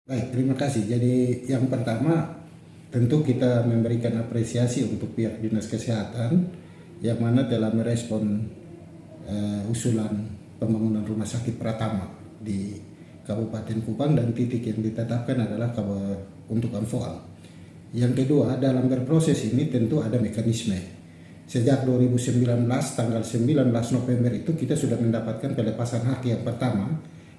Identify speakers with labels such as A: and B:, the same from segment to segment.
A: Baik, terima kasih. Jadi yang pertama tentu kita memberikan apresiasi untuk pihak Dinas Kesehatan yang mana telah merespon usulan pembangunan rumah sakit Pratama di Kabupaten Kupang dan titik yang ditetapkan adalah untuk Amfoang. Yang kedua, dalam berproses ini tentu ada mekanisme. Sejak 2019 tanggal 19 November itu kita sudah mendapatkan pelepasan hak yang pertama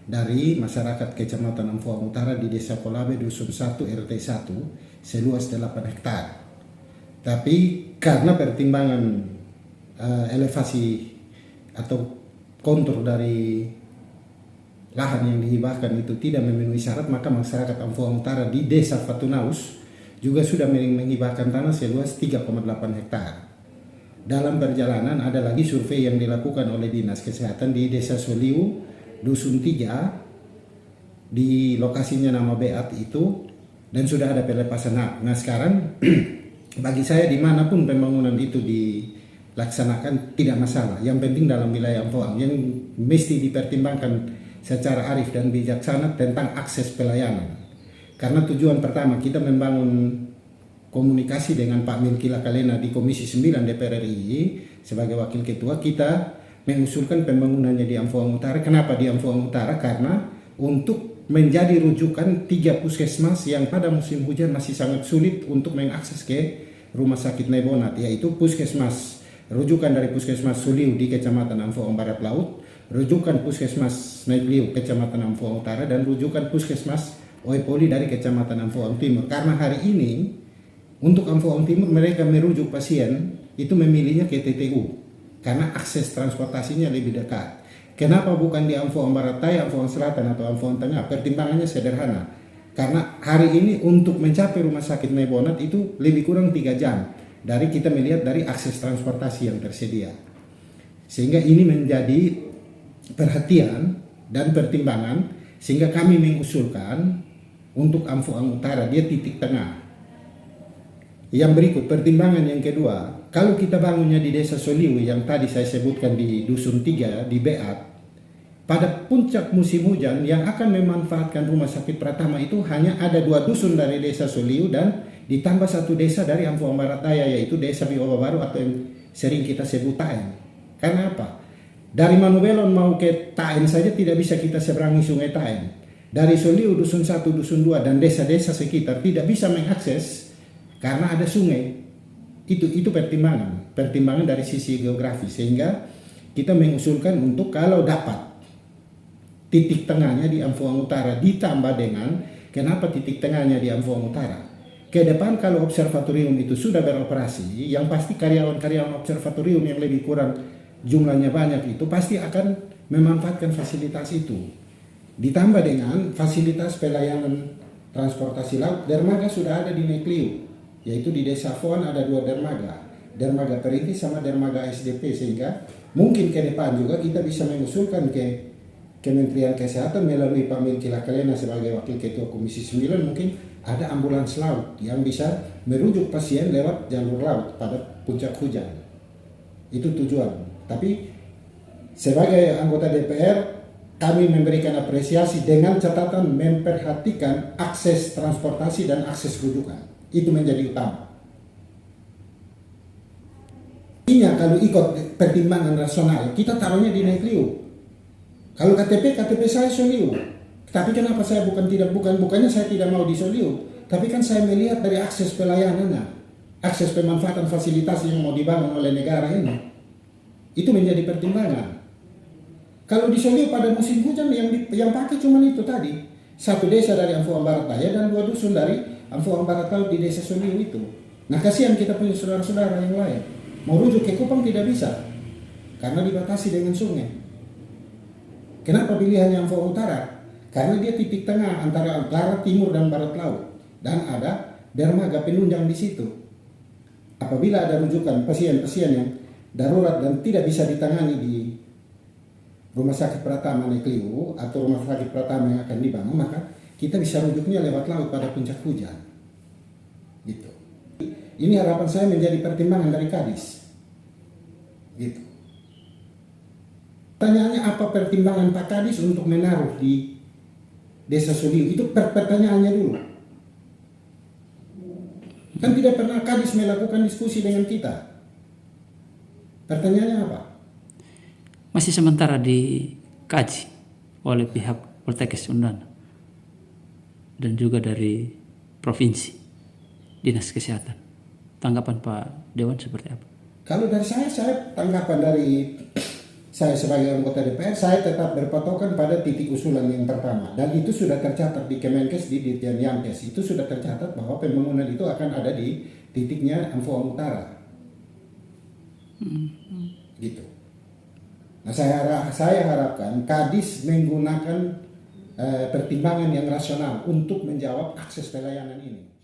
A: dari masyarakat Kecamatan Amfoang Utara di Desa Kolabe Dusun 1 RT 1 seluas 8 hektar. Tapi karena pertimbangan elevasi atau kontur dari lahan yang dihibahkan itu tidak memenuhi syarat, maka masyarakat Amfoang Utara di Desa Fatunaus juga sudah menghibahkan tanah seluas 3,8 hektar. Dalam perjalanan ada lagi survei yang dilakukan oleh Dinas Kesehatan di Desa Soliu Dusun 3 di lokasinya nama Beat itu, dan sudah ada pelepasan hak. Nah sekarang bagi saya dimanapun pembangunan itu dilaksanakan tidak masalah. Yang penting dalam wilayah Amfoang yang mesti dipertimbangkan secara arif dan bijaksana tentang akses pelayanan. Karena tujuan pertama kita membangun komunikasi dengan Pak Milky Lakalena di Komisi 9 DPR RI sebagai wakil ketua, kita mengusulkan pembangunannya di Amfoang Utara. Kenapa di Amfoang Utara? Karena untuk menjadi rujukan 3 puskesmas yang pada musim hujan masih sangat sulit untuk mengakses ke Rumah Sakit Nebonat, yaitu puskesmas rujukan dari Puskesmas Suliu di Kecamatan Amfoang Barat Laut, rujukan Puskesmas Negliu Kecamatan Amfoang Utara, dan rujukan Puskesmas Oepoli dari Kecamatan Amfoang Timur. Karena hari ini untuk Amfoang Timur mereka merujuk pasien itu memilihnya ke TTU karena akses transportasinya lebih dekat. Kenapa bukan di Amfoang Barat Daya, Amfoang Selatan atau Amfoang Tengah? Pertimbangannya sederhana. Karena hari ini untuk mencapai Rumah Sakit Nebonat itu lebih kurang 3 jam dari kita melihat dari akses transportasi yang tersedia. Sehingga ini menjadi perhatian dan pertimbangan sehingga kami mengusulkan untuk Amfoang Utara dia titik tengah. Yang berikut pertimbangan yang kedua, kalau kita bangunnya di Desa Soliu yang tadi saya sebutkan di Dusun 3 di Beat, pada puncak musim hujan yang akan memanfaatkan Rumah Sakit Pratama itu hanya ada 2 dusun dari Desa Soliu dan ditambah 1 desa dari Amfoang Barat Daya, yaitu Desa Bioba Baru atau yang sering kita sebut Taen. Karena apa? Dari Manubelon mau ke Taen saja tidak bisa kita seberangi Sungai Taen. Dari Soliu Dusun 1, Dusun 2 dan desa-desa sekitar tidak bisa mengakses karena ada sungai. Itu pertimbangan dari sisi geografi, sehingga kita mengusulkan untuk kalau dapat titik tengahnya di Amfoang Utara, ditambah dengan kenapa titik tengahnya di Amfoang Utara. Ke depan kalau observatorium itu sudah beroperasi, yang pasti karyawan-karyawan observatorium yang lebih kurang jumlahnya banyak itu pasti akan memanfaatkan fasilitas itu. Ditambah dengan fasilitas pelayanan transportasi laut, dermaga sudah ada di Nekliu, yaitu di Desa Foan ada 2 dermaga perintis sama dermaga SDP, sehingga mungkin ke depan juga kita bisa mengusulkan ke Kementerian Kesehatan melalui Pak Milky Lakalena sebagai wakil ketua Komisi 9, mungkin ada ambulans laut yang bisa merujuk pasien lewat jalur laut pada puncak hujan. Itu tujuan. Tapi sebagai anggota DPR kami memberikan apresiasi dengan catatan memperhatikan akses transportasi dan akses rujukan. Itu menjadi utama. Kalau ikut pertimbangan rasional, kita taruhnya di Nekliu. Kalau KTP saya Soliu. Tapi kenapa saya bukannya saya tidak mau di Soliu, tapi kan saya melihat dari akses pelayanannya, akses pemanfaatan fasilitas yang mau dibangun oleh negara ini. Itu menjadi pertimbangan. Kalau di Soliu pada musim hujan yang pakai cuma itu tadi, 1 desa dari Amfoang Barat Daya dan 2 dusun dari Amfoang Barat Laut di Desa Soliu itu. Nah kasihan kita punya saudara-saudara yang lain. Mau rujuk ke Kupang tidak bisa karena dibatasi dengan sungai. Kenapa pilihannya Amfoang Utara? Karena dia titik tengah antara barat, timur, dan barat laut, dan ada dermaga penunjang di situ. Apabila ada rujukan pasien-pasien yang darurat dan tidak bisa ditangani di Rumah Sakit Pratama Nekliu atau Rumah Sakit Pratama yang akan dibangun, maka kita bisa rujuknya lewat laut pada puncak hujan. Gitu. Ini harapan saya menjadi pertimbangan dari Kadis. Gitu. Pertanyaannya apa pertimbangan Pak Kadis untuk menaruh di Desa Suliu itu pertanyaannya dulu. Kan tidak pernah Kadis melakukan diskusi dengan kita. Pertanyaannya apa?
B: Masih sementara dikaji oleh pihak Poltekkes Undan dan juga dari provinsi, Dinas Kesehatan. Tanggapan Pak Dewan seperti apa?
A: Kalau dari saya tanggapan dari saya sebagai anggota DPR, saya tetap berpatokan pada titik usulan yang pertama. Dan itu sudah tercatat di Kemenkes, di Ditjen Yankes. Itu sudah tercatat bahwa pembangunan itu akan ada di titiknya Amfuang Utara. Gitu. Nah, saya harapkan Kadis menggunakan pertimbangan yang rasional untuk menjawab akses pelayanan ini.